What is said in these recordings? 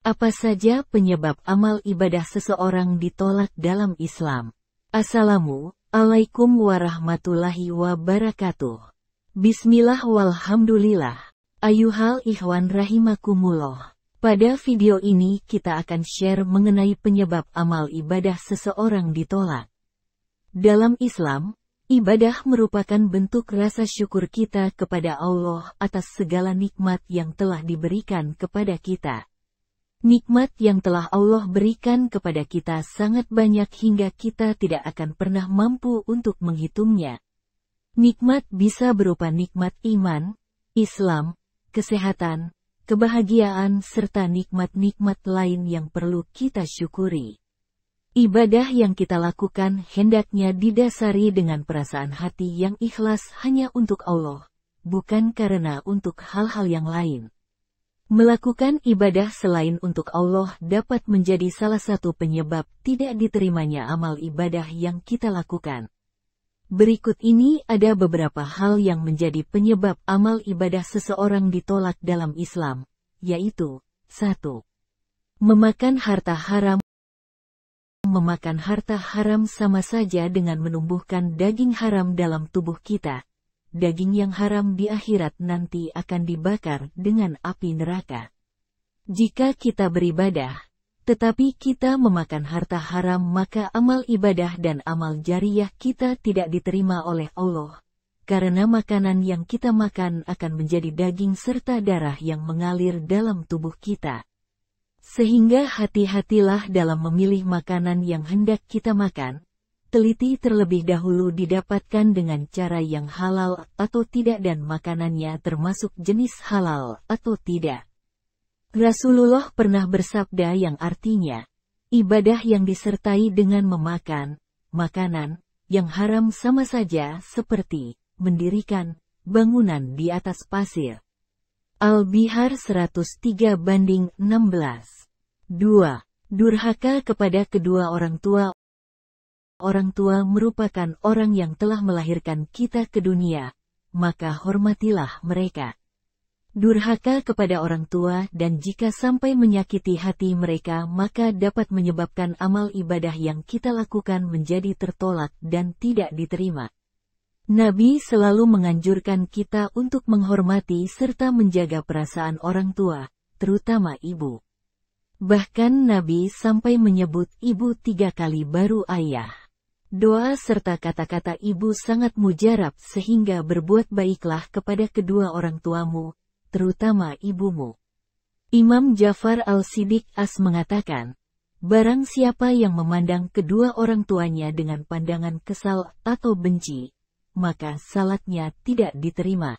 Apa saja penyebab amal ibadah seseorang ditolak dalam Islam? Assalamualaikum warahmatullahi wabarakatuh. Bismillah walhamdulillah. Ayuhal ikhwan rahimakumullah. Pada video ini kita akan share mengenai penyebab amal ibadah seseorang ditolak. Dalam Islam, ibadah merupakan bentuk rasa syukur kita kepada Allah atas segala nikmat yang telah diberikan kepada kita. Nikmat yang telah Allah berikan kepada kita sangat banyak hingga kita tidak akan pernah mampu untuk menghitungnya. Nikmat bisa berupa nikmat iman, Islam, kesehatan, kebahagiaan serta nikmat-nikmat lain yang perlu kita syukuri. Ibadah yang kita lakukan hendaknya didasari dengan perasaan hati yang ikhlas hanya untuk Allah, bukan karena untuk hal-hal yang lain. Melakukan ibadah selain untuk Allah dapat menjadi salah satu penyebab tidak diterimanya amal ibadah yang kita lakukan. Berikut ini ada beberapa hal yang menjadi penyebab amal ibadah seseorang ditolak dalam Islam, yaitu 1. Memakan harta haram. Memakan harta haram sama saja dengan menumbuhkan daging haram dalam tubuh kita. Daging yang haram di akhirat nanti akan dibakar dengan api neraka. Jika kita beribadah, tetapi kita memakan harta haram maka amal ibadah dan amal jariyah kita tidak diterima oleh Allah. Karena makanan yang kita makan akan menjadi daging serta darah yang mengalir dalam tubuh kita. Sehingga hati-hatilah dalam memilih makanan yang hendak kita makan. Teliti terlebih dahulu didapatkan dengan cara yang halal atau tidak dan makanannya termasuk jenis halal atau tidak. Rasulullah pernah bersabda yang artinya, ibadah yang disertai dengan memakan makanan yang haram sama saja seperti mendirikan bangunan di atas pasir. Al-Bihar 103/16. 2. Durhaka kepada kedua orang tua. Orang tua merupakan orang yang telah melahirkan kita ke dunia, maka hormatilah mereka. Durhaka kepada orang tua dan jika sampai menyakiti hati mereka maka dapat menyebabkan amal ibadah yang kita lakukan menjadi tertolak dan tidak diterima. Nabi selalu menganjurkan kita untuk menghormati serta menjaga perasaan orang tua, terutama ibu. Bahkan Nabi sampai menyebut ibu 3 kali baru ayah. Doa serta kata-kata ibu sangat mujarab sehingga berbuat baiklah kepada kedua orang tuamu, terutama ibumu. Imam Ja'far al-Siddiq As mengatakan, barang siapa yang memandang kedua orang tuanya dengan pandangan kesal atau benci, maka salatnya tidak diterima.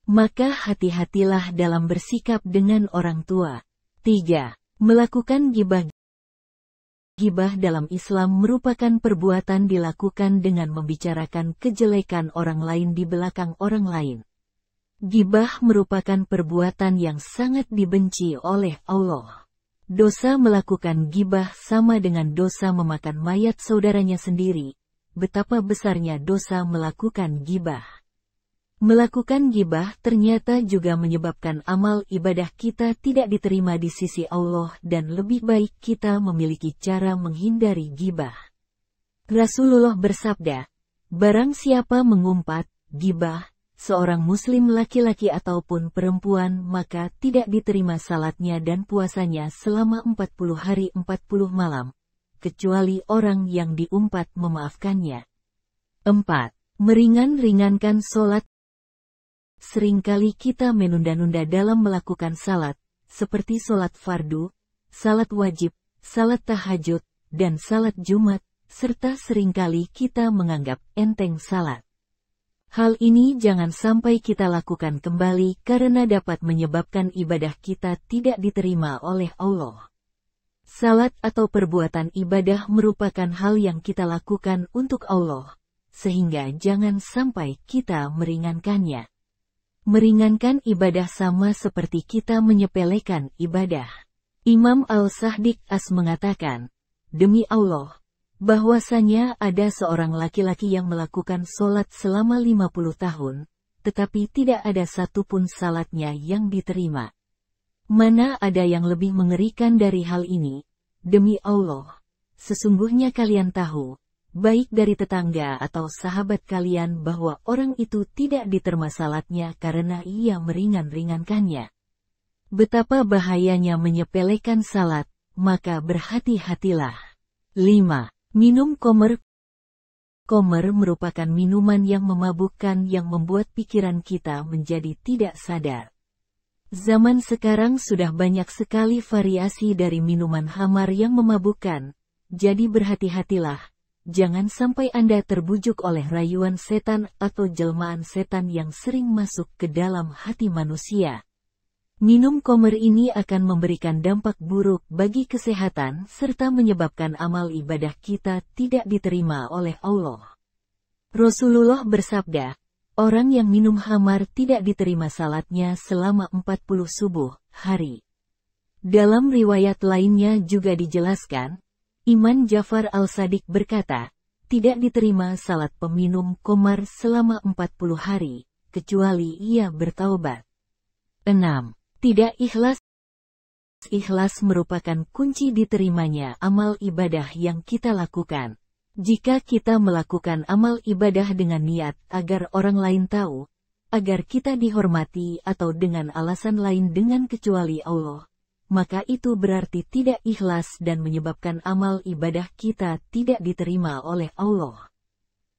Maka hati-hatilah dalam bersikap dengan orang tua. 3. Melakukan ghibah. Ghibah dalam Islam merupakan perbuatan dilakukan dengan membicarakan kejelekan orang lain di belakang orang lain. Ghibah merupakan perbuatan yang sangat dibenci oleh Allah. Dosa melakukan ghibah sama dengan dosa memakan mayat saudaranya sendiri. Betapa besarnya dosa melakukan ghibah. Melakukan ghibah ternyata juga menyebabkan amal ibadah kita tidak diterima di sisi Allah dan lebih baik kita memiliki cara menghindari ghibah. Rasulullah bersabda, barang siapa mengumpat, ghibah, seorang muslim laki-laki ataupun perempuan maka tidak diterima salatnya dan puasanya selama 40 hari 40 malam, kecuali orang yang diumpat memaafkannya. 4. Meringan-ringankan solat. Seringkali kita menunda-nunda dalam melakukan salat, seperti salat fardu, salat wajib, salat tahajud, dan salat Jumat, serta seringkali kita menganggap enteng salat. Hal ini jangan sampai kita lakukan kembali karena dapat menyebabkan ibadah kita tidak diterima oleh Allah. Salat atau perbuatan ibadah merupakan hal yang kita lakukan untuk Allah, sehingga jangan sampai kita meringankannya. Meringankan ibadah sama seperti kita menyepelekan ibadah. Imam Al-Sahdiq As mengatakan, demi Allah, bahwasanya ada seorang laki-laki yang melakukan solat selama 50 tahun, tetapi tidak ada satupun salatnya yang diterima. Mana ada yang lebih mengerikan dari hal ini? Demi Allah, sesungguhnya kalian tahu, baik dari tetangga atau sahabat kalian bahwa orang itu tidak diterima salatnya karena ia meringan-ringankannya. Betapa bahayanya menyepelekan salat, maka berhati-hatilah. 5. Minum khamr. Khamr merupakan minuman yang memabukkan yang membuat pikiran kita menjadi tidak sadar. Zaman sekarang sudah banyak sekali variasi dari minuman khamar yang memabukkan, jadi berhati-hatilah. Jangan sampai Anda terbujuk oleh rayuan setan atau jelmaan setan yang sering masuk ke dalam hati manusia. Minum khamr ini akan memberikan dampak buruk bagi kesehatan serta menyebabkan amal ibadah kita tidak diterima oleh Allah. Rasulullah bersabda, orang yang minum khamar tidak diterima salatnya selama 40 subuh hari. Dalam riwayat lainnya juga dijelaskan, Imam Ja'far al-Shadiq berkata, tidak diterima salat peminum khamar selama 40 hari, kecuali ia bertaubat. 6. Tidak ikhlas. Ikhlas merupakan kunci diterimanya amal ibadah yang kita lakukan. Jika kita melakukan amal ibadah dengan niat agar orang lain tahu, agar kita dihormati atau dengan alasan lain dengan kecuali Allah, maka itu berarti tidak ikhlas dan menyebabkan amal ibadah kita tidak diterima oleh Allah.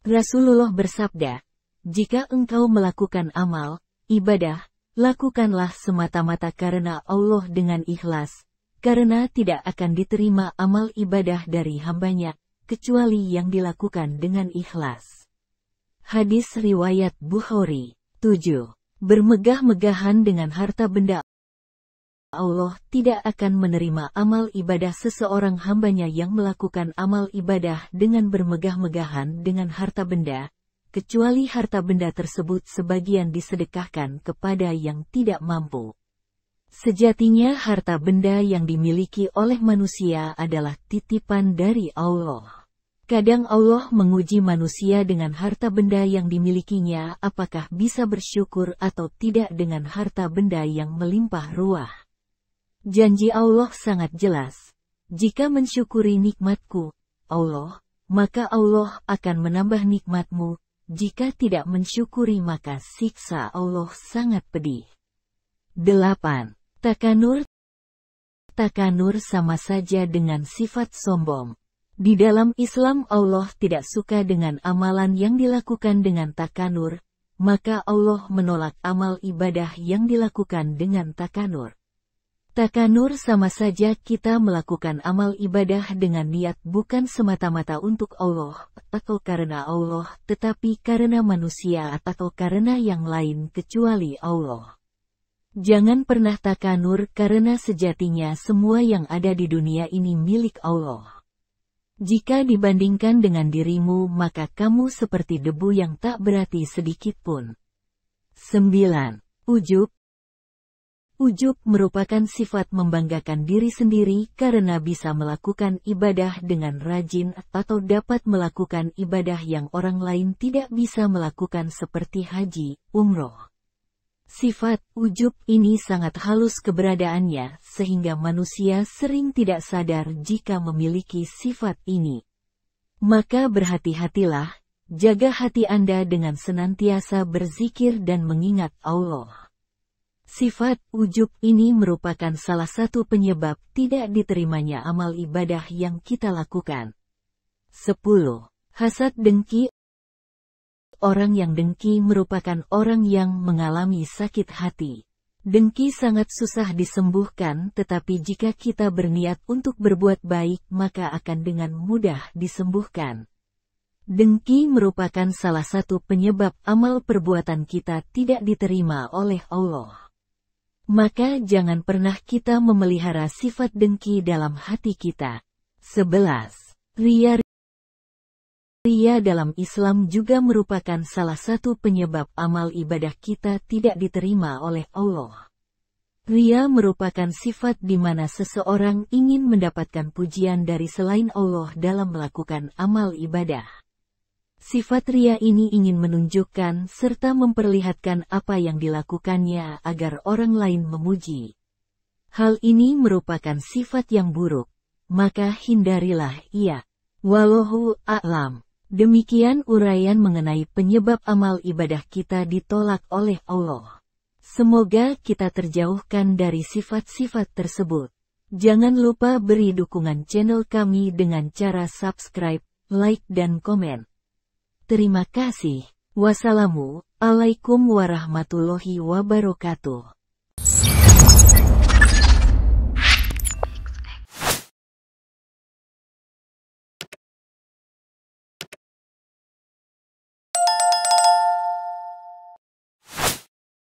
Rasulullah bersabda, jika engkau melakukan amal ibadah, lakukanlah semata-mata karena Allah dengan ikhlas, karena tidak akan diterima amal ibadah dari hambanya, kecuali yang dilakukan dengan ikhlas. Hadis riwayat Bukhari. 7. Bermegah-megahan dengan harta benda. Allah tidak akan menerima amal ibadah seseorang hambanya yang melakukan amal ibadah dengan bermegah-megahan dengan harta benda, kecuali harta benda tersebut sebagian disedekahkan kepada yang tidak mampu. Sejatinya harta benda yang dimiliki oleh manusia adalah titipan dari Allah. Kadang Allah menguji manusia dengan harta benda yang dimilikinya apakah bisa bersyukur atau tidak dengan harta benda yang melimpah ruah. Janji Allah sangat jelas. Jika mensyukuri nikmatku, Allah, maka Allah akan menambah nikmatmu. Jika tidak mensyukuri maka siksa Allah sangat pedih. 8. Takanur. Takanur sama saja dengan sifat sombong. Di dalam Islam Allah tidak suka dengan amalan yang dilakukan dengan takanur, maka Allah menolak amal ibadah yang dilakukan dengan takanur. Takanur sama saja kita melakukan amal ibadah dengan niat bukan semata-mata untuk Allah, atau karena Allah, tetapi karena manusia atau karena yang lain kecuali Allah. Jangan pernah takanur karena sejatinya semua yang ada di dunia ini milik Allah. Jika dibandingkan dengan dirimu maka kamu seperti debu yang tak berarti sedikit pun. 9. Ujub. Ujub merupakan sifat membanggakan diri sendiri karena bisa melakukan ibadah dengan rajin atau dapat melakukan ibadah yang orang lain tidak bisa melakukan seperti haji, umroh. Sifat ujub ini sangat halus keberadaannya sehingga manusia sering tidak sadar jika memiliki sifat ini. Maka berhati-hatilah, jaga hati Anda dengan senantiasa berzikir dan mengingat Allah. Sifat ujub ini merupakan salah satu penyebab tidak diterimanya amal ibadah yang kita lakukan. 10. Hasad dengki. Orang yang dengki merupakan orang yang mengalami sakit hati. Dengki sangat susah disembuhkan, tetapi jika kita berniat untuk berbuat baik maka akan dengan mudah disembuhkan. Dengki merupakan salah satu penyebab amal perbuatan kita tidak diterima oleh Allah. Maka jangan pernah kita memelihara sifat dengki dalam hati kita. 11. Ria. Ria dalam Islam juga merupakan salah satu penyebab amal ibadah kita tidak diterima oleh Allah. Ria merupakan sifat di mana seseorang ingin mendapatkan pujian dari selain Allah dalam melakukan amal ibadah. Sifat ria ini ingin menunjukkan serta memperlihatkan apa yang dilakukannya agar orang lain memuji. Hal ini merupakan sifat yang buruk, maka hindarilah ia. Wallahu a'lam. Demikian uraian mengenai penyebab amal ibadah kita ditolak oleh Allah. Semoga kita terjauhkan dari sifat-sifat tersebut. Jangan lupa beri dukungan channel kami dengan cara subscribe, like dan komen. Terima kasih. Wassalamualaikum warahmatullahi wabarakatuh.